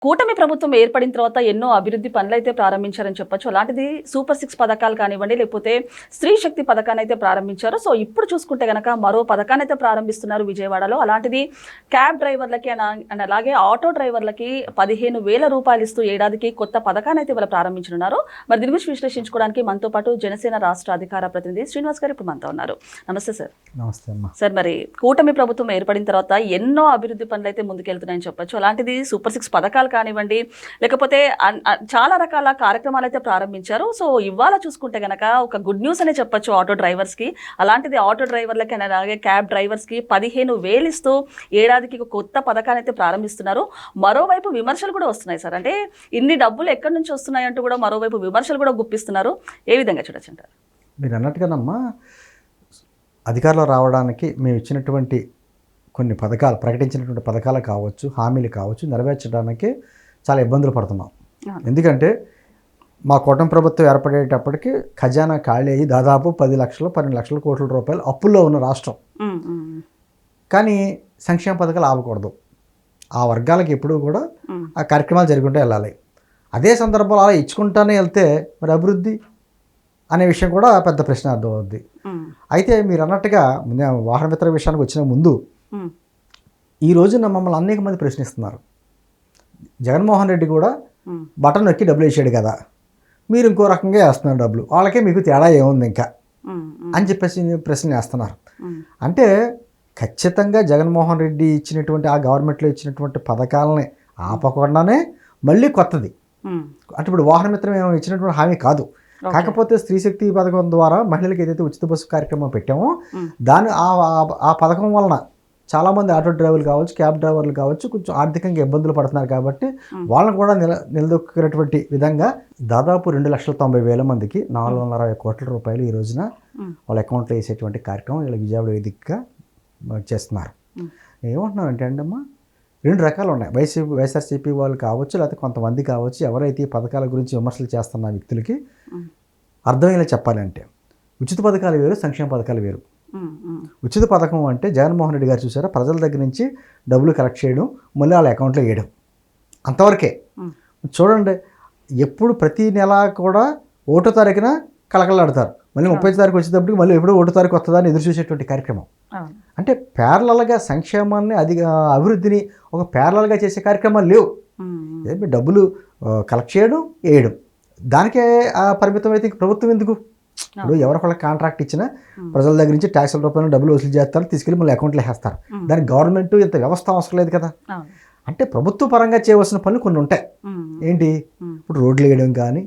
కూటమి ప్రభుత్వం ఏర్పడిన తర్వాత ఎన్నో అభివృద్ధి పనులైతే ప్రారంభించారని చెప్పొచ్చు. అలాంటిది సూపర్ 6 పథకాలు కానివ్వండి, లేకపోతే స్త్రీ శక్తి పథకాన్ని అయితే ప్రారంభించారు. సో ఇప్పుడు చూసుకుంటే గనక మరో పథకాన్ని అయితే ప్రారంభిస్తున్నారు విజయవాడలో. అలాంటిది క్యాబ్ డ్రైవర్లకి అండ్ అలాగే ఆటో డ్రైవర్లకి 15,000 రూపాయలు ఇస్తూ ఏడాదికి కొత్త పథకాన్ని అయితే వాళ్ళు ప్రారంభించనున్నారు. మరి దీని గురించి విశ్లేషించుకోవడానికి మనతో పాటు జనసేన రాష్ట్ర అధికార ప్రతినిధి శ్రీనివాస్ గారు ఇప్పుడు మనతో ఉన్నారు. నమస్తే సార్. నమస్తే అమ్మా. సార్, మరి కూటమి ప్రభుత్వం ఏర్పడిన తర్వాత ఎన్నో అభివృద్ధి పనులు అయితే ముందుకెళ్తున్నాయని చెప్పొచ్చు. అలాంటిది సూపర్ 6 పథకాలు కానివ్వండి, లేకపోతే చాలా రకాల కార్యక్రమాలు అయితే ప్రారంభించారు. సో ఇవాళ చూసుకుంటే గనక ఒక గుడ్ న్యూస్ అనే చెప్పొచ్చు ఆటో డ్రైవర్స్కి. అలాంటిది ఆటో డ్రైవర్లకి అలాగే క్యాబ్ డ్రైవర్స్కి 15,000 ఇస్తూ ఏడాదికి ఒక కొత్త పథకాన్ని అయితే ప్రారంభిస్తున్నారు. మరోవైపు విమర్శలు కూడా వస్తున్నాయి సార్. అంటే ఇన్ని డబ్బులు ఎక్కడి నుంచి వస్తున్నాయి అంటూ కూడా మరోవైపు విమర్శలు కూడా గుప్పిస్తున్నారు. ఏ విధంగా చూడొచ్చు అంటారు? మీరు అన్నట్టుగానమ్మా, అధికారంలో రావడానికి మేము ఇచ్చినటువంటి కొన్ని పథకాలు, ప్రకటించినటువంటి పథకాలు కావచ్చు, హామీలు కావచ్చు, నెరవేర్చడానికి చాలా ఇబ్బందులు పడుతున్నాం. ఎందుకంటే మా కూటమి ప్రభుత్వం ఏర్పడేటప్పటికి ఖజానా ఖాళీ అయ్యి దాదాపు 10 లక్షలు 12 లక్షల కోట్ల రూపాయలు అప్పుల్లో ఉన్న రాష్ట్రం. కానీ సంక్షేమ పథకాలు ఆపకూడదు. ఆ వర్గాలకు ఎప్పుడూ కూడా ఆ కార్యక్రమాలు జరుగుంటే వెళ్ళాలి. అదే సందర్భంలో అలా ఇచ్చుకుంటానే వెళ్తే మరి అభివృద్ధి అనే విషయం కూడా పెద్ద ప్రశ్న అర్థం అవుద్ది. అయితే మీరు అన్నట్టుగా వాహన మిత్ర విషయానికి వచ్చిన ముందు ఈ రోజున మమ్మల్ని అనేక మంది ప్రశ్నిస్తున్నారు. జగన్మోహన్ రెడ్డి కూడా బటన్ నొక్కి డబ్బులు వేసాడు కదా, మీరు ఇంకో రకంగా వేస్తున్నారు డబ్బులు, వాళ్ళకే మీకు తేడా ఏముంది ఇంకా అని చెప్పేసి ప్రశ్నలు వేస్తున్నారు. అంటే ఖచ్చితంగా జగన్మోహన్ రెడ్డి ఇచ్చినటువంటి ఆ గవర్నమెంట్లో ఇచ్చినటువంటి పథకాలని ఆపకుండానే మళ్ళీ కొత్తది అంటే ఇప్పుడు వాహన మిత్రం ఏమో ఇచ్చినటువంటి హామీ కాదు. కాకపోతే స్త్రీ శక్తి పథకం ద్వారా మహిళలకు ఏదైతే ఉచిత బస్సు కార్యక్రమం పెట్టామో దాని ఆ పథకం వలన చాలామంది ఆటో డ్రైవర్లు కావచ్చు, క్యాబ్ డ్రైవర్లు కావచ్చు, కొంచెం ఆర్థికంగా ఇబ్బందులు పడుతున్నారు. కాబట్టి వాళ్ళని కూడా నిలదొక్కినటువంటి విధంగా దాదాపు 2,90,000 మందికి 420 కోట్ల రూపాయలు ఈ రోజున వాళ్ళ అకౌంట్లో వేసేటువంటి కార్యక్రమం ఇలా విజయవాడ వేదికగా చేస్తున్నారు. ఏమంటున్నారంటే అమ్మా, 2 రకాలు ఉన్నాయి. వైఎస్ఆర్సీపీ వాళ్ళు కావచ్చు, లేకపోతే కొంతమంది కావచ్చు, ఎవరైతే ఈ పథకాల గురించి విమర్శలు చేస్తున్న వ్యక్తులకి అర్థమయ్యేలా చెప్పాలంటే ఉచిత పథకాలు వేరు, సంక్షేమ పథకాలు వేరు. ఉచిత పథకం అంటే జగన్మోహన్ రెడ్డి గారు చూసారా, ప్రజల దగ్గర నుంచి డబ్బులు కలెక్ట్ చేయడం, మళ్ళీ వాళ్ళ అకౌంట్లో వేయడం, అంతవరకే. చూడండి, ఎప్పుడు ప్రతి నెల కూడా 1వ తారీఖున కలకలాడతారు, మళ్ళీ 30వ తారీఖు వచ్చేటప్పటికి మళ్ళీ ఎప్పుడో 1వ తారీఖు వస్తుందా అని ఎదురు చూసేటువంటి కార్యక్రమం. అంటే ప్యారలల్గా సంక్షేమాన్ని అభివృద్ధిని ఒక ప్యారలల్గా చేసే కార్యక్రమాలు లేవు. డబ్బులు కలెక్ట్ చేయడం, వేయడం, దానికే పరిమితం అయితే ప్రభుత్వం ఎందుకు? ఇప్పుడు ఎవరికొళ్ళ కాంట్రాక్ట్ ఇచ్చినా ప్రజల దగ్గర నుంచి ట్యాక్సుల రూపాయలు డబ్బులు వసూలు చేస్తారు, తీసుకెళ్ళి మళ్ళీ అకౌంట్లో వేస్తారు. దానికి గవర్నమెంట్ ఇంత వ్యవస్థ అవసరం లేదు కదా. అంటే ప్రభుత్వ పరంగా చేయవలసిన పనులు కొన్ని ఉంటాయి. ఏంటి? ఇప్పుడు రోడ్లు వేయడం కానీ,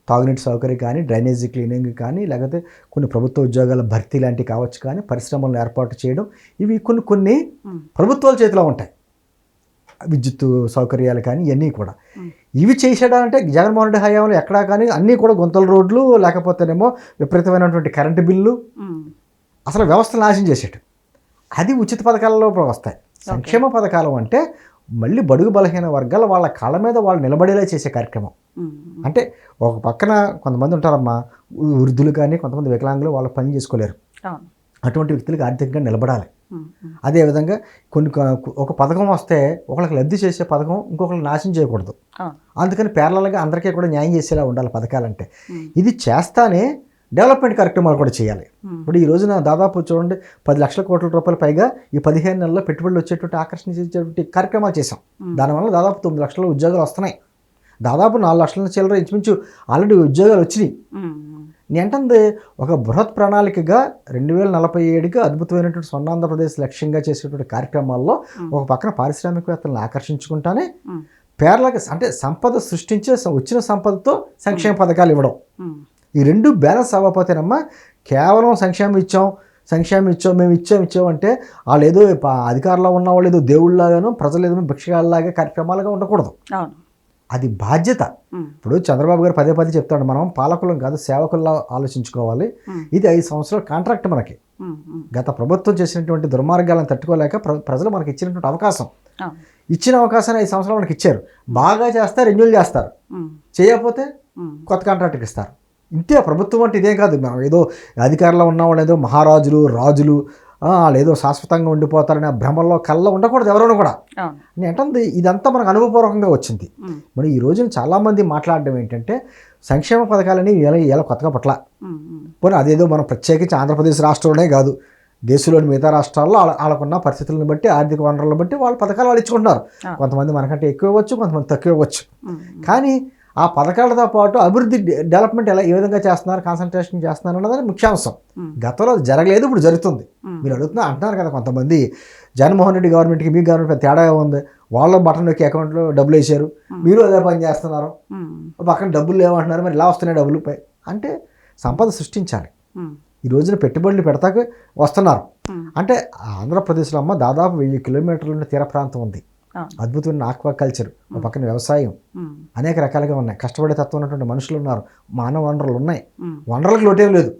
తాగునీటి సౌకర్యం కానీ, డ్రైనేజీ క్లీనింగ్ కానీ, లేకపోతే కొన్ని ప్రభుత్వ ఉద్యోగాల భర్తీ లాంటివి కావచ్చు కానీ, పరిశ్రమలను ఏర్పాటు చేయడం, ఇవి కొన్ని ప్రభుత్వాల చేతిలో ఉంటాయి. విద్యుత్ సౌకర్యాలు కానీ ఇవన్నీ కూడా. ఇవి చేసేయాలంటే జగన్మోహన్ రెడ్డి హయాంలో ఎక్కడా కానీ అన్నీ కూడా గుంతల రోడ్లు, లేకపోతేనేమో విపరీతమైనటువంటి కరెంటు బిల్లు, అసలు వ్యవస్థ నాశనం చేసేట. అది ఉచిత పథకాలలో వస్తాయి. సంక్షేమ పథకాలు అంటే మళ్ళీ బడుగు బలహీన వర్గాల వాళ్ళ కాళ్ళ మీద వాళ్ళు నిలబడేలా చేసే కార్యక్రమం. అంటే ఒక పక్కన కొంతమంది ఉంటారమ్మా, వృద్ధులు కానీ, కొంతమంది వికలాంగులు వాళ్ళు పని చేసుకోలేరు. అటువంటి వ్యక్తులకు ఆర్థికంగా నిలబడాలి. అదేవిధంగా ఒక పథకం వస్తే ఒకళ్ళకి లబ్ధి చేసే పథకం ఇంకొకరికి నాశనం చేయకూడదు. అందుకని ప్యారలల్గా అందరికీ కూడా న్యాయం చేసేలా ఉండాలి పథకాలంటే. ఇది చేస్తానే డెవలప్మెంట్ కార్యక్రమాలు కూడా చేయాలి. ఇప్పుడు ఈ రోజున దాదాపు చూడండి 10 లక్షల కోట్ల రూపాయల పైగా ఈ 15 నెలల్లో పెట్టుబడులు వచ్చేటువంటి ఆకర్షించేటువంటి కార్యక్రమాలు చేసాం. దానివల్ల దాదాపు 9 లక్షల ఉద్యోగాలు వస్తున్నాయి. దాదాపు 4 లక్షల చిల్లర ఇంచుమించు ఆల్రెడీ ఉద్యోగాలు వచ్చినాయి. నేంటుంది ఒక బృహత్ ప్రణాళికగా 2047కి అద్భుతమైనటువంటి స్వర్ణాంధ్రప్రదేశ్ లక్ష్యంగా చేసేటువంటి కార్యక్రమాల్లో ఒక పక్కన పారిశ్రామికవేత్తలను ఆకర్షించుకుంటానే పేర్లకి అంటే సంపద సృష్టించే వచ్చిన సంపదతో సంక్షేమ పథకాలు ఇవ్వడం, ఈ 2 బ్యాలెన్స్ అవ్వకపోతేనమ్మా కేవలం సంక్షేమం ఇచ్చాం మేము ఇచ్చాం అంటే వాళ్ళు ఏదో అధికారంలో ఉన్న వాళ్ళు ఏదో దేవుళ్ళలాగాను, ప్రజలు ఏదో భిక్షగాళ్ళలాగా కార్యక్రమాలుగా ఉండకూడదు. అది బాధ్యత. ఇప్పుడు చంద్రబాబు గారు పదే చెప్తాడు, మనం పాలకులం కాదు సేవకుల్లా ఆలోచించుకోవాలి. ఇది 5 సంవత్సరాల కాంట్రాక్ట్ మనకి. గత ప్రభుత్వం చేసినటువంటి దుర్మార్గాలను తట్టుకోలేక ప్రజలు మనకి ఇచ్చినటువంటి అవకాశం, ఇచ్చిన అవకాశాన్ని 5 సంవత్సరాలు మనకి ఇచ్చారు. బాగా చేస్తారు, రెన్యూల్ చేస్తారు, చేయకపోతే కొత్త కాంట్రాక్ట్కి ఇస్తారు. ఇంతే ప్రభుత్వం అంటే ఇదే కాదు. మనం ఏదో అధికారంలో ఉన్నవాళ్ళు ఏదో మహారాజులు, రాజులు, వాళ్ళు ఏదో శాశ్వతంగా ఉండిపోతారనే భ్రమల్లో కళ్ళ ఉండకూడదు ఎవరైనా కూడా. అవును. ఏంటంటే ఇదంతా మనకు అనుభవపూర్వకంగా వచ్చింది. మరి ఈ రోజున చాలామంది మాట్లాడడం ఏంటంటే సంక్షేమ పథకాలని ఇలా కొత్తగా పట్ల పోనీ అదేదో మనం ప్రత్యేకించి ఆంధ్రప్రదేశ్ రాష్ట్రంలోనే కాదు, దేశంలోని మిగతా రాష్ట్రాల్లో వాళ్ళకున్న పరిస్థితులను బట్టి ఆర్థిక వనరులను బట్టి వాళ్ళ పథకాలు వాళ్ళు ఇచ్చుకుంటున్నారు. కొంతమంది మనకంటే ఎక్కువ ఇవ్వచ్చు, కొంతమంది తక్కువ ఇవ్వచ్చు. కానీ ఆ పథకాలతో పాటు అభివృద్ధి డెవలప్మెంట్ ఎలా ఏ విధంగా చేస్తున్నారు, కాన్సన్ట్రేషన్ చేస్తున్నారు అన్నది ముఖ్యాంశం. గతంలో అది జరగలేదు, ఇప్పుడు జరుగుతుంది. మీరు అంటున్నారు కదా కొంతమంది జగన్మోహన్ రెడ్డి గవర్నమెంట్కి మీ గవర్నమెంట్ తేడా ఉంది, వాళ్ళ బటన్ నొక్కి అకౌంట్లో డబ్బులు వేసారు, మీరు అదే పని చేస్తున్నారు, పక్కన డబ్బులు లేవంటున్నారు, మరి ఇలా వస్తున్నాయి డబ్బులు అంటే సంపద సృష్టించాలి. ఈ రోజున పెట్టుబడులు పెడతాక వస్తున్నారు. అంటే ఆంధ్రప్రదేశ్లో అమ్మ దాదాపు 1000 కిలోమీటర్ల తీర ప్రాంతం ఉంది. అద్భుతమైన ఆక్వాకల్చర్, ఒక పక్కన వ్యవసాయం, అనేక రకాలుగా ఉన్నాయి. కష్టపడే తత్వం ఉన్నటువంటి మనుషులు ఉన్నారు, మానవ వనరులు ఉన్నాయి, వనరులకు లోటేం లేదు.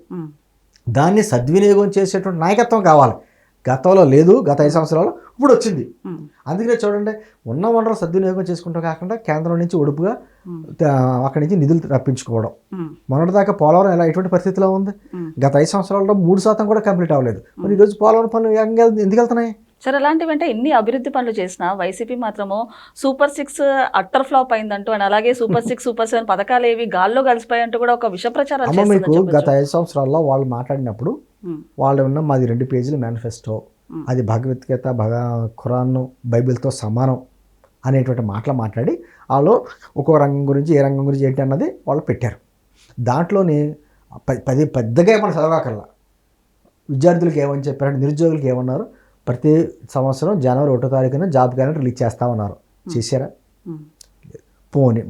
దాన్ని సద్వినియోగం చేసేటువంటి నాయకత్వం కావాలి. గతంలో లేదు, గత 5 సంవత్సరాలు ఇప్పుడు వచ్చింది. అందుకనే చూడండి, ఉన్న వనరులు సద్వినియోగం చేసుకుంటూ కాకుండా కేంద్రం నుంచి ఒడుపుగా అక్కడి నుంచి నిధులు రప్పించుకోవడం. మొన్నటిదాకా పోలవరం ఎలా ఎటువంటి పరిస్థితిలో ఉంది? గత 5 సంవత్సరాల్లో 3% కూడా కంప్లీట్ అవ్వలేదు. మరి ఈరోజు పోలవరం పనులు ఎందుకు వెళ్తున్నాయి? సరే, అలాంటివంటే ఎన్ని అభివృద్ధి పనులు చేసినా వైసీపీ మాత్రము సూపర్ 6 అట్టర్ ఫ్లాప్ అయిందంటూ, అండ్ అలాగే సూపర్ 6, సూపర్ 7 పథకాలు ఏవి గాల్లో కలిసిపోయంటూ కూడా ఒక విష ప్రచారాలు చేస్తున్నారు. గత 5 సంవత్సరాల్లో వాళ్ళు మాట్లాడినప్పుడు వాళ్ళు ఉన్న మాది 2 పేజీల మేనిఫెస్టో, అది భగవద్గీత, ఖురాన్, బైబిల్తో సమానం అనేటువంటి మాటలు మాట్లాడి వాళ్ళు ఒక్కో రంగం గురించి ఏ రంగం గురించి ఏంటి అన్నది వాళ్ళు పెట్టారు. దాంట్లోని పెద్దగా ఏమన్నా చదవకల్లా విద్యార్థులకు ఏమని చెప్పారంటే, నిరుద్యోగులకు ఏమన్నారు, ప్రతి సంవత్సరం జనవరి 1వ తారీఖున జాబ్ క్యాలెండర్ రిలీజ్ చేస్తామన్నారు. చేశారా? పోనీ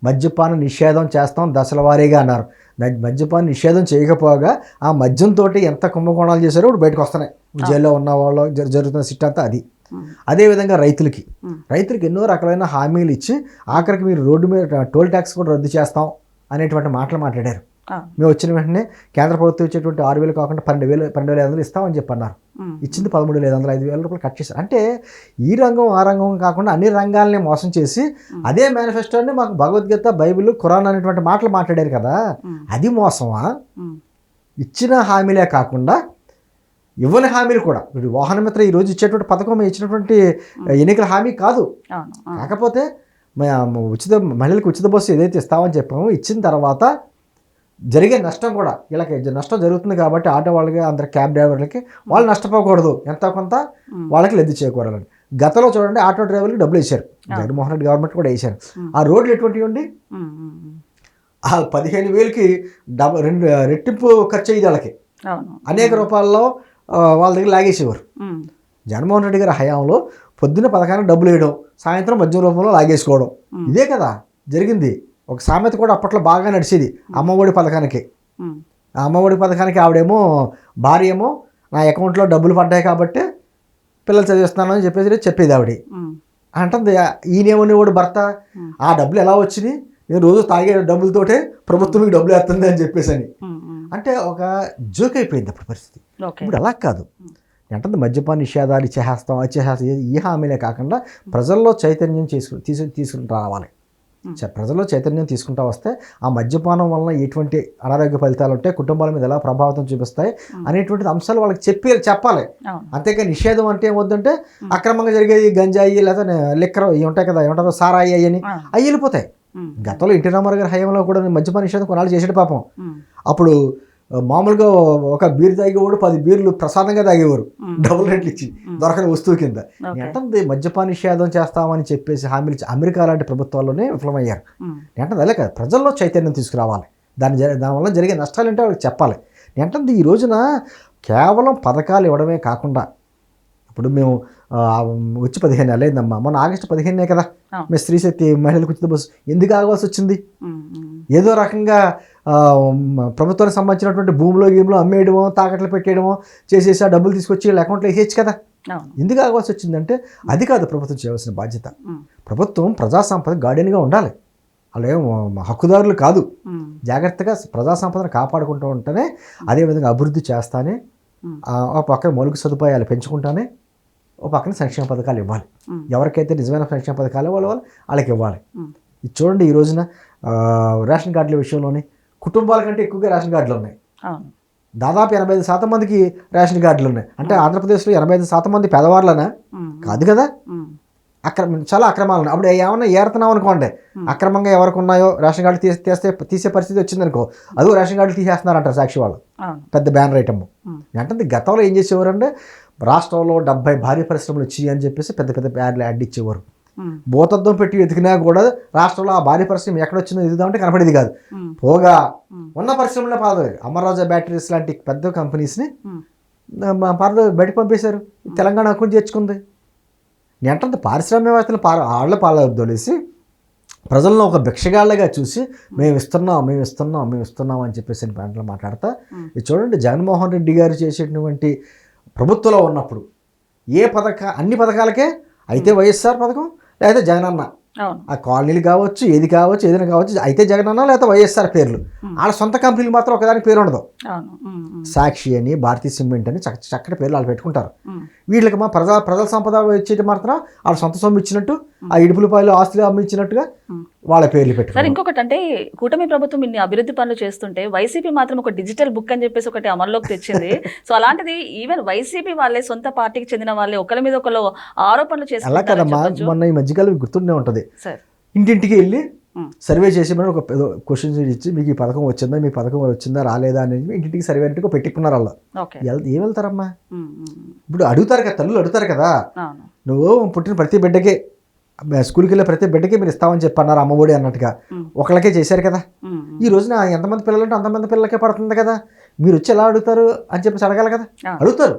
మద్యపాన నిషేధం చేస్తాం దశల వారీగా అన్నారు. మద్యపాన నిషేధం చేయకపోగా ఆ మద్యంతో ఎంత కుంభకోణాలు చేశారో ఇప్పుడు బయటకు వస్తున్నాయి. జైల్లో ఉన్న వాళ్ళు జరుగుతున్న సిట్ అంతా అది. అదేవిధంగా రైతులకి ఎన్నో రకాలైన హామీలు ఇచ్చి ఆఖరికి మీరు రోడ్డు మీద టోల్ ట్యాక్స్ కూడా రద్దు చేస్తాం అనేటువంటి మాటలు మాట్లాడారు. మేము వచ్చిన వెంటనే కేంద్ర ప్రభుత్వం ఇచ్చేటువంటి 6,000 కాకుండా 12,500 ఇస్తామని చెప్పి అన్నారు. ఇచ్చింది 13,500, 5,000 రూపాయలు కట్ చేశారు. అంటే ఈ రంగం ఆ రంగం కాకుండా అన్ని రంగాలని మోసం చేసి అదే మేనిఫెస్టోని మాకు భగవద్గీత, బైబిల్, ఖురాన్ అనేటువంటి మాటలు మాట్లాడారు కదా, అది మోసమా? ఇచ్చిన హామీలే కాకుండా ఇవ్వని హామీలు కూడా, ఇప్పుడు వాహనమిత్ర ఈరోజు ఇచ్చేటువంటి పథకం ఇచ్చినటువంటి ఎన్నికల హామీ కాదు. కాకపోతే మహిళలకు ఉచిత బస్సు ఏదైతే ఇస్తామని చెప్పామో ఇచ్చిన తర్వాత జరిగే నష్టం కూడా వీళ్ళకి నష్టం జరుగుతుంది కాబట్టి ఆటో వాళ్ళకి, అందరు క్యాబ్ డ్రైవర్లకి వాళ్ళు నష్టపోకూడదు, ఎంత కొంత వాళ్ళకి లబ్ధి చేకూరాలని. గతంలో చూడండి ఆటో డ్రైవర్లకు డబ్బులు వేశారు, జగన్మోహన్ రెడ్డి గవర్నమెంట్ కూడా వేశారు. ఆ రోడ్లు ఎటువంటివి ఉండి ఆ 15,000కి 2 రెట్టింపు ఖర్చు అయ్యేది వాళ్ళకి, అనేక రూపాయల్లో వాళ్ళ దగ్గర లాగేసేవారు. జగన్మోహన్ రెడ్డి గారి హయాంలో పొద్దున్న పథకానికి డబ్బులు వేయడం, సాయంత్రం మద్యం రూపంలో లాగేసుకోవడం, ఇదే కదా జరిగింది. ఒక సామెత కూడా అప్పట్లో బాగా నడిచేది, అమ్మఒడి పథకానికి. ఆ అమ్మఒడి పథకానికి ఆవిడేమో భార్య ఏమో నా అకౌంట్లో డబ్బులు పడ్డాయి కాబట్టి పిల్లలు చదివిస్తున్నాను అని చెప్పేది ఆవిడ. అంటుంది ఈయనేమోనివాడు భర్త, ఆ డబ్బులు ఎలా వచ్చినాయి, నేను రోజు తాగే డబ్బులతోటే ప్రభుత్వం డబ్బులు వేస్తుంది అని చెప్పేసి అని. అంటే ఒక జోక్ అయిపోయింది అప్పుడు పరిస్థితి. ఇప్పుడు అలా కాదు. అంటే మద్యపాన నిషేధాలు ఇచ్చేస్తాం, ఈ హామీలే కాకుండా ప్రజల్లో చైతన్యం తీసుకుని రావాలి. ప్రజల్లో చైతన్యం తీసుకుంటా వస్తే ఆ మద్యపానం వలన ఎటువంటి అనారోగ్య ఫలితాలు ఉంటాయి, కుటుంబాల మీద ఎలా ప్రభావితం చూపిస్తాయి అనేటువంటి అంశాలు వాళ్ళకి చెప్పాలి. అంతేకాని నిషేధం అంటే ఏమొద్దంటే అక్రమంగా జరిగేది గంజాయి లేదా లిక్కర్ ఇవి ఉంటాయి కదా, ఏమంటారు సారాయి అయ్యని అవి వెళ్ళిపోతాయి. గతంలో ఎన్టీ రామారావు గారి హయాంలో కూడా మద్యపాన నిషేధం కొన్నాళ్ళు చేసాడు పాపం. అప్పుడు మామూలుగా ఒక బీర్ తాగేవాడు 10 బీర్లు ప్రసాదంగా తాగేవారు, డబుల్ రేట్లు ఇచ్చి దొరకని వస్తువు కింద. అంటే మద్యపాన నిషేధం చేస్తామని చెప్పేసి హామీలు అమెరికా లాంటి ప్రభుత్వాల్లోనే విఫలమయ్యారు. అంటే అదే కాదు, ప్రజల్లో చైతన్యం తీసుకురావాలి. దానివల్ల జరిగే నష్టాలు ఏంటో వాళ్ళకి చెప్పాలి. అంటే ఈ రోజున కేవలం పథకాలు ఇవ్వడమే కాకుండా, ఇప్పుడు మేము వచ్చి 15 నెలలు అయిందమ్మా, మొన్న ఆగస్టు 15 కదా మేము స్త్రీ శక్తి మహిళలకు ఉచిత బస్సు ఎందుకు ఆగాల్సి వచ్చింది? ఏదో రకంగా ప్రభుత్వానికి సంబంధించినటువంటి గేమ్లో అమ్మేయడమో, తాకట్లు పెట్టేయడమో చేసేసి ఆ డబ్బులు తీసుకొచ్చి వీళ్ళ అకౌంట్లో వేసేయచ్చు కదా. ఎందుకు ఆగాల్సి వచ్చిందంటే అది కాదు ప్రభుత్వం చేయవలసిన బాధ్యత. ప్రభుత్వం ప్రజా సంపద గార్డెన్గా ఉండాలి, వాళ్ళేం హక్కుదారులు కాదు. జాగ్రత్తగా ప్రజా సంపదను కాపాడుకుంటూ ఉంటేనే, అదేవిధంగా అభివృద్ధి చేస్తానే, ఒక పక్కన మౌలిక సదుపాయాలు పెంచుకుంటానే, ఒక పక్కన సంక్షేమ పథకాలు ఇవ్వాలి. ఎవరికైతే నిజమైన సంక్షేమ పథకాలు వాళ్ళకి ఇవ్వాలి. ఇది చూడండి, ఈ రోజున రేషన్ కార్డుల విషయంలోనే కుటుంబాల కంటే ఎక్కువగా రేషన్ కార్డులు ఉన్నాయి. దాదాపు 85% మందికి రేషన్ కార్డులు ఉన్నాయి. అంటే ఆంధ్రప్రదేశ్లో 85% మంది పేదవాళ్ళనా? కాదు కదా. చాలా అక్రమాలు ఉన్నాయి. అప్పుడు ఏమన్నా ఏరుతున్నాం అనుకోండి, అక్రమంగా ఎవరికి ఉన్నాయో రేషన్ కార్డు తీసే పరిస్థితి వచ్చిందనుకో, అదో రేషన్ కార్డులు తీసేస్తున్నారంటారు సాక్షి వాళ్ళు, పెద్ద బ్యానర్ ఐటమ్. అంటే గతంలో ఏం చేసేవారంటే రాష్ట్రంలో 70 భారీ పరిశ్రమలు వచ్చాయి అని చెప్పేసి పెద్ద పెద్ద బ్యానర్లు యాడ్ ఇచ్చేవారు. భూతత్వం పెట్టి వెతికినా కూడా రాష్ట్రంలో ఆ భారీ పరిశ్రమ ఎక్కడొచ్చిందో ఎదుగుదామంటే కనపడేది కాదు. పోగా ఉన్న పరిశ్రమలో పాదలేదు. అమర్రాజా బ్యాటరీస్ లాంటి పెద్ద కంపెనీస్ని బయటకు పంపేశారు. తెలంగాణ అకౌంట్ చేర్చుకుంది. ఏంటంటే పారిశ్రామికవేత్తలు వాళ్ళ పాలదొలేసి ప్రజలను ఒక భిక్షగాళ్ళగా చూసి మేము ఇస్తున్నాం అని చెప్పేసి పాయింట్లు మాట్లాడతా. ఇది చూడండి, జగన్మోహన్ రెడ్డి గారు చేసేటువంటి ప్రభుత్వంలో ఉన్నప్పుడు అన్ని పథకాలకే అయితే వైఎస్ఆర్ పథకం లేదా జగనన్న, ఆ కాలనీలు కావచ్చు, ఏదైనా కావచ్చు, అయితే జగనన్న లేదా వైఎస్ఆర్ పేర్లు. వాళ్ళ సొంత కంపెనీలు మాత్రం ఒకదానికి పేరు ఉండదు. సాక్షి అని, భారతీయ సిమెంట్ అని చక్కటి పేర్లు వాళ్ళు పెట్టుకుంటారు. వీళ్ళకి మా ప్రజల సంపద వచ్చేటి మాత్రం వాళ్ళ సొంత సొమ్ము ఇచ్చినట్టు, ఆ ఇడుపులపాయలు ఆస్తులు అమ్మించినట్టుగా వాళ్ళ పేర్లు పెట్టుకుంటారు. ఇంకొకటి అంటే కూటమి ప్రభుత్వం ఇన్ని అభివృద్ధి పనులు చేస్తుంటే వైసీపీ మాత్రం ఒక డిజిటల్ బుక్ అని చెప్పేసి ఒకటి అమల్లోకి తెచ్చింది. సో అలాంటిది ఈవెన్ వైసీపీ వాళ్ళే, సొంత పార్టీకి చెందిన వాళ్ళే ఒకరి మీద ఒకరు ఆరోపణలు చేస్తారు. అలా కదమ్మా, మొన్న ఈ మధ్యకాలం గుర్తుండే ఉంటుంది, ఇంటింటికి వెళ్ళి సర్వే చేసి మనం ఒక క్వశ్చన్స్ ఇచ్చి మీకు ఈ పథకం వచ్చిందా, మీ పథకం వచ్చిందా రాలేదా అనేది ఇంటింటికి సర్వే అంటే పెట్టుకున్నారు. వాళ్ళు ఏం వెళ్తారమ్మా, ఇప్పుడు అడుగుతారు కదా, తల్లులు అడుగుతారు కదా, నువ్వు పుట్టిన ప్రతి బిడ్డకే స్కూల్కి వెళ్ళే ప్రతి బిడ్డకి మీరు ఇస్తామని చెప్పన్నారు అమ్మఒడి అన్నట్టుగా ఒకళ్ళకే చేశారు కదా. ఈ రోజున ఎంతమంది పిల్లలు ఉంటే అంతమంది పిల్లలకే పడుతుంది కదా. మీరు వచ్చి ఎలా అడుగుతారు అని చెప్పేసి అడగాలి కదా, అడుగుతారు.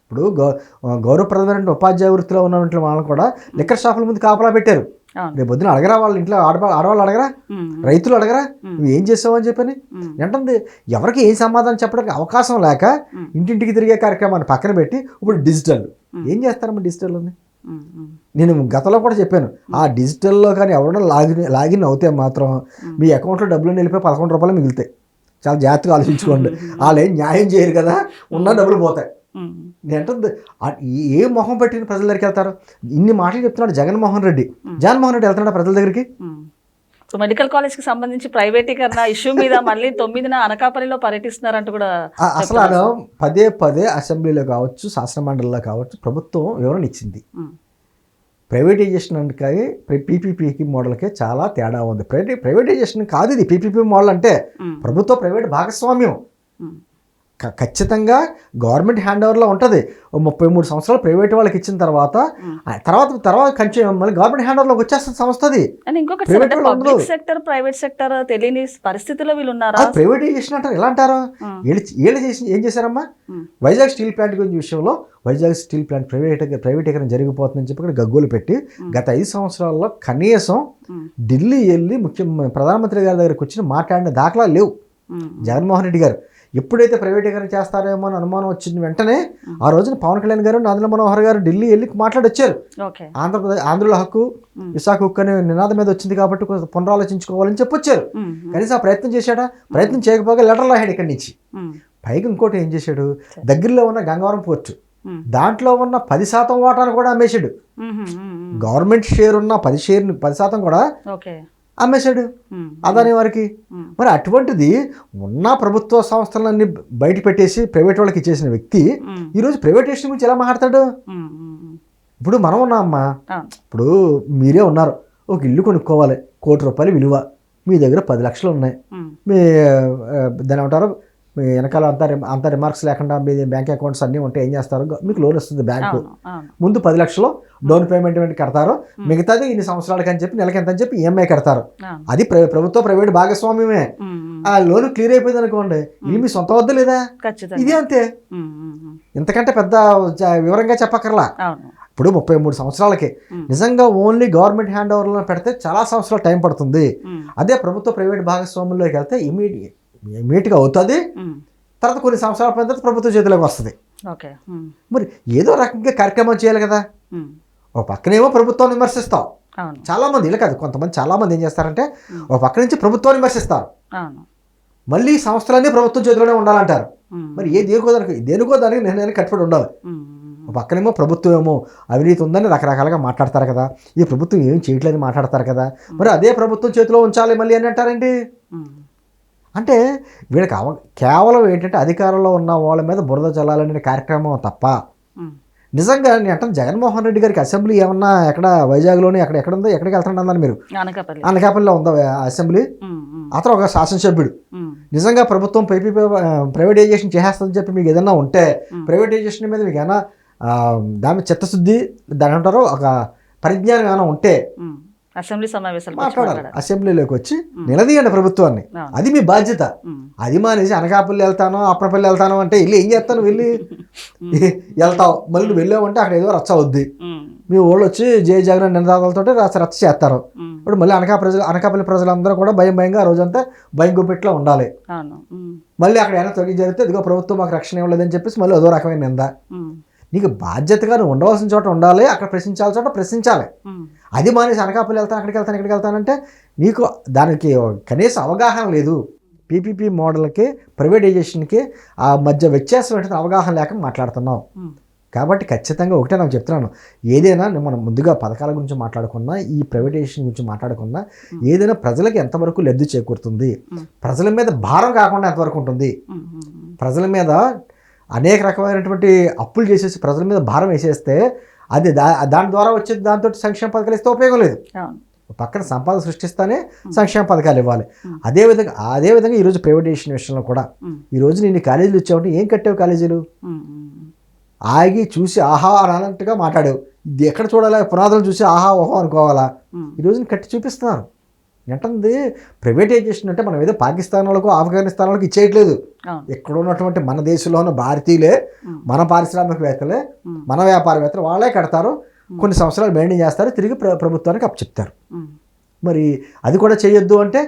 ఇప్పుడు గౌరవప్రదమైన ఉపాధ్యాయ వృత్తిలో ఉన్నటువంటి వాళ్ళని కూడా లిక్కర్ షాపుల ముందు కాపలా పెట్టారు. రేపు పొద్దున అడగరా, వాళ్ళ ఇంట్లో ఆడవాళ్ళు అడగరా, రైతులు అడగరా నువ్వు ఏం చేసావు అని చెప్పని. ఏంటంటే ఎవరికి ఏం సమాధానం చెప్పడానికి అవకాశం లేక ఇంటింటికి తిరిగే కార్యక్రమాన్ని పక్కన పెట్టి ఇప్పుడు డిజిటల్ ఏం చేస్తారమ్మా. డిజిటల్ ఉంది, నేను గతంలో కూడా చెప్పాను, ఆ డిజిటల్లో కానీ ఎవరైనా లాగిన్ అవుతే మాత్రం మీ అకౌంట్లో డబ్బులు వెళ్ళిపోయి 11 రూపాయలు మిగులుతాయి. చాలా జాగ్రత్తగా ఆలోచించుకోండి. వాళ్ళు ఏం న్యాయం చేయరు కదా, ఉన్న డబ్బులు పోతాయి. ఏంటంటే ఏ మొహం పెట్టిన ప్రజల దగ్గరికి వెళ్తారు. ఇన్ని మాటలు చెప్తున్నాడు జగన్మోహన్ రెడ్డి వెళ్తున్నాడు ప్రజల దగ్గరికి. మెడికల్ కాలేజ్ కి సంబంధించి ప్రైవేటీకరణ ఇష్యూ మీద మళ్ళీ 9న అనకాపల్లిలో పర్యటిస్తున్నారంటూ కూడా అసలు పదే అసెంబ్లీలో కావచ్చు, శాసన మండలిలో కావచ్చు ప్రభుత్వం వివరణ ఇచ్చింది. ప్రైవేటైజేషన్ అంటే పీపీపీ మోడల్కే చాలా తేడా ఉంది. ప్రైవేటైజేషన్ కాదు ఇది. పీపీపీ మోడల్ అంటే ప్రభుత్వ ప్రైవేట్ భాగస్వామ్యం. ఖచ్చితంగా గవర్నమెంట్ హ్యాండ్ ఓవర్లో ఉంటుంది. 33 సంవత్సరాలు ప్రైవేట్ వాళ్ళకి ఇచ్చిన తర్వాత మళ్ళీ గవర్నమెంట్ హ్యాండ్ ఓవర్లోకి వచ్చేస్తుంది సంస్థ. ప్రైవేట్ సెక్టర్ తెలియని పరిస్థితిలో వీళ్ళు ఉన్నారు. ప్రైవేటైజేషన్ అంటారు. ఎలా అంటారు? ఏం చేశారమ్మా, వైజాగ్ స్టీల్ ప్లాంట్ గురించి విషయంలో వైజాగ్ స్టీల్ ప్లాంట్ ప్రైవేటీకరణ జరిగిపోతుందని చెప్పి ఇక్కడ గగ్గోలు పెట్టి గత 5 సంవత్సరాల్లో కనీసం ఢిల్లీ వెళ్ళి ప్రధానమంత్రి గారి దగ్గరికి వచ్చి మాట్లాడిన దాఖలాలు లేవు. జగన్మోహన్ రెడ్డి గారు ఎప్పుడైతే ప్రైవేటీకరణ చేస్తారేమో అని అనుమానం వచ్చిన వెంటనే ఆ రోజున పవన్ కళ్యాణ్ గారు, నాదెండ్ల మనోహర్ గారు ఢిల్లీ వెళ్ళి మాట్లాడొచ్చారు. ఆంధ్రుల హక్కు, విశాఖ హక్కు అనే నినాదం మీద వచ్చింది కాబట్టి పునరాలోచించుకోవాలని చెప్పొచ్చారు. కనీసం ఆ ప్రయత్నం చేశాడా? ప్రయత్నం చేయకపోగా లెటర్ రాశాడు ఇక్కడి నుంచి. పైగా ఇంకోటి ఏం చేశాడు, దగ్గరలో ఉన్న గంగవరం పోర్టు దాంట్లో ఉన్న 10% వాటాను కూడా అమ్మేశాడు. గవర్నమెంట్ షేర్ ఉన్న 10% కూడా అమ్మేశాడు అదాని వారికి. మరి అటువంటిది ఉన్న ప్రభుత్వ సంస్థలన్నీ బయట పెట్టేసి ప్రైవేట్ వాళ్ళకి ఇచ్చేసిన వ్యక్తి ఈరోజు ప్రైవేటైజేషన్ గురించి ఎలా మాట్లాడతాడు? ఇప్పుడు మనం ఉన్నామమ్మా, ఇప్పుడు మీరే ఉన్నారు, ఒక ఇల్లు కొనుక్కోవాలి, ₹1 కోటి విలువ, మీ దగ్గర 10 లక్షలు ఉన్నాయి. మీ దాని ఏమంటారు, మీ వెనకాల అంత రిమార్క్స్ లేకుండా మీ బ్యాంక్ అకౌంట్స్ అన్నీ ఉంటే ఏం చేస్తారు, మీకు లోన్ వస్తుంది బ్యాంకు. ముందు 10 లక్షలు డౌన్ పేమెంట్ కడతారు, మిగతాది ఇన్ని సంవత్సరాలకి అని చెప్పి నెలకి ఎంత అని చెప్పి ఈఎంఐ కడతారు. అది ప్రభుత్వ ప్రైవేట్ భాగస్వామ్యమే. ఆ లోన్ క్లియర్ అయిపోయింది అనుకోండి, ఇది మీ సొంత వద్ద లేదా? ఇది అంతే, ఇంతకంటే పెద్ద వివరంగా చెప్పక్కర్లా. ఇప్పుడు 33 సంవత్సరాలకి నిజంగా ఓన్లీ గవర్నమెంట్ హ్యాండ్ ఓవర్లో పెడితే చాలా సంవత్సరాలు టైం పడుతుంది. అదే ప్రభుత్వ ప్రైవేట్ భాగస్వామ్యంలోకి వెళ్తే ఇమీడియట్గా అవుతుంది. తర్వాత కొన్ని సంవత్సరాల తర్వాత ప్రభుత్వ చేతిలోకి వస్తుంది. మరి ఏదో రకంగా కార్యక్రమం చేయాలి కదా. ఒక పక్కనేమో ప్రభుత్వాన్ని విమర్శిస్తాం చాలా మంది, ఇలా కాదు కొంతమంది, చాలా మంది ఏం చేస్తారంటే ఒక పక్క నుంచి ప్రభుత్వాన్ని విమర్శిస్తారు, మళ్ళీ సంస్థలన్నీ ప్రభుత్వం చేతిలోనే ఉండాలంటారు. మరి దేనికో దానికి నేను కట్టుబడి ఉండాలి. ఒక పక్కనేమో ప్రభుత్వం ఏమో అవినీతి ఉందని రకరకాలుగా మాట్లాడతారు కదా, ఈ ప్రభుత్వం ఏం చేయట్లేదని మాట్లాడతారు కదా. మరి అదే ప్రభుత్వం చేతిలో ఉంచాలి మళ్ళీ అని అంటారండి. అంటే వీళ్ళకి కేవలం ఏంటంటే అధికారంలో ఉన్న వాళ్ళ మీద బురద చల్లాలనే కార్యక్రమం తప్ప నిజంగా నేను అంటే జగన్మోహన్ రెడ్డి గారికి అసెంబ్లీ ఏమన్నా ఎక్కడ వైజాగ్లోనే ఎక్కడ ఉందో ఎక్కడికి వెళ్తాడన్నారు మీరు? అనకాపల్లిలో ఉందా అసెంబ్లీ? అతను ఒక శాసనసభ్యుడు. నిజంగా ప్రభుత్వం ప్రైవేటైజేషన్ చేసేస్తుందని చెప్పి మీకు ఏదైనా ఉంటే ప్రైవేటైజేషన్ మీద మీకు ఏమైనా దాని చిత్తశుద్ధి దాని అంటారో ఒక పరిజ్ఞానం ఏమైనా ఉంటే అసెంబ్లీ సమావేశాలు మాట్లాడాలి. అసెంబ్లీలోకి వచ్చి నిలదీయండి ప్రభుత్వాన్ని. అది మీ బాధ్యత. అది మానేసి అనకాపల్లి వెళ్తాను అప్పనపల్లి వెళ్తాను అంటే వెళ్ళి ఏం చేస్తాను? వెళ్ళి వెళ్తావు, మళ్ళీ నువ్వు వెళ్ళావంటే అక్కడ ఏదో రచ్చ అవుద్ది. మీ వాళ్ళు వచ్చి జగన్ నినాదాలతో రచ్చ చేస్తారు. ఇప్పుడు మళ్ళీ అనకాపల్లి ప్రజలందరూ కూడా భయంగా ఆ రోజంతా భయం గుప్పెట్లో ఉండాలి. మళ్ళీ అక్కడ ఏమైనా తొలగి జరిగితే ఇదిగో ప్రభుత్వం మాకు రక్షణ ఇవ్వలేదని చెప్పేసి మళ్ళీ అదో రకమైన నింద. నీకు బాధ్యతగా నువ్వు ఉండవలసిన చోట ఉండాలి, అక్కడ ప్రశ్నించాల్సిన చోట ప్రశ్నించాలి. అది మానేసి అనకాపల్లి వెళ్తాను అక్కడికి వెళ్తాను ఇక్కడికి వెళ్తానంటే నీకు దానికి కనీస అవగాహన లేదు. పీపీపీ మోడల్కి ప్రైవేటైజేషన్కి ఆ మధ్య వ్యత్యాసం ఏంటంటే అవగాహన లేక మాట్లాడుతున్నావు. కాబట్టి ఖచ్చితంగా ఒకటే నాకు చెప్తున్నాను, ఏదైనా మనం ముందుగా పథకాల గురించి మాట్లాడుకున్నా ఈ ప్రైవేటైజేషన్ గురించి మాట్లాడుకున్నా ఏదైనా ప్రజలకు ఎంతవరకు లబ్ధి చేకూరుతుంది, ప్రజల మీద భారం కాకుండా ఎంతవరకు ఉంటుంది, ప్రజల మీద అనేక రకమైనటువంటి అప్పులు చేసేసి ప్రజల మీద భారం వేసేస్తే అది దాని ద్వారా వచ్చేది దాంతో సంక్షేమ పథకాలు ఇస్తే ఉపయోగం లేదు. పక్కన సంపాదన సృష్టిస్తానే సంక్షేమ పథకాలు ఇవ్వాలి. అదేవిధంగా ఈరోజు ప్రైవేటైజేషన్ విషయంలో కూడా ఈరోజు నేను కాలేజీలు ఇచ్చావంటే ఏం కట్టావు? కాలేజీలు ఆగి చూసి ఆహా అన్నట్టుగా మాట్లాడావు. ఇది ఎక్కడ చూడాలా? పునాదులు చూసి ఆహా ఓహో అనుకోవాలా? ఈరోజు కట్టి చూపిస్తున్నారు. ఏంటంది ప్రైవేటైజేషన్ అంటే మనం ఏదో పాకిస్తాన్ వాళ్ళకు ఆఫ్ఘనిస్తాన్ వాళ్ళకి ఇచ్చేయట్లేదు. ఎక్కడ ఉన్నటువంటి మన దేశంలో ఉన్న భారతీయులే, మన పారిశ్రామికవేత్తలే, మన వ్యాపారవేత్తలు వాళ్ళే కడతారు, కొన్ని సంవత్సరాలు మెయింటైన్ చేస్తారు, తిరిగి ప్రభుత్వానికి అప్పచెప్తారు. మరి అది కూడా చేయొద్దు అంటే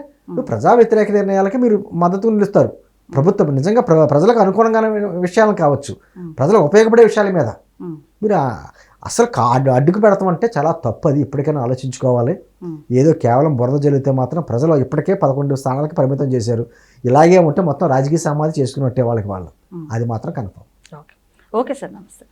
ప్రజా వ్యతిరేక నిర్ణయాలకి మీరు మద్దతు నిలుస్తారు. ప్రభుత్వం నిజంగా ప్రజలకు అనుకూలంగానే విషయాలు కావచ్చు, ప్రజలకు ఉపయోగపడే విషయాల మీద మీరు అసలు అడ్డుకు పెడతామంటే చాలా తప్పు. అది ఇప్పటికైనా ఆలోచించుకోవాలి. ఏదో కేవలం బురద జరిగితే మాత్రం ప్రజలు ఇప్పటికే 11 స్థానాలకు పరిమితం చేశారు. ఇలాగే ఉంటే మొత్తం రాజకీయ సమాధి చేసుకున్నట్టే వాళ్ళు. అది మాత్రం కన్ఫర్మ్. ఓకే సార్, నమస్తే.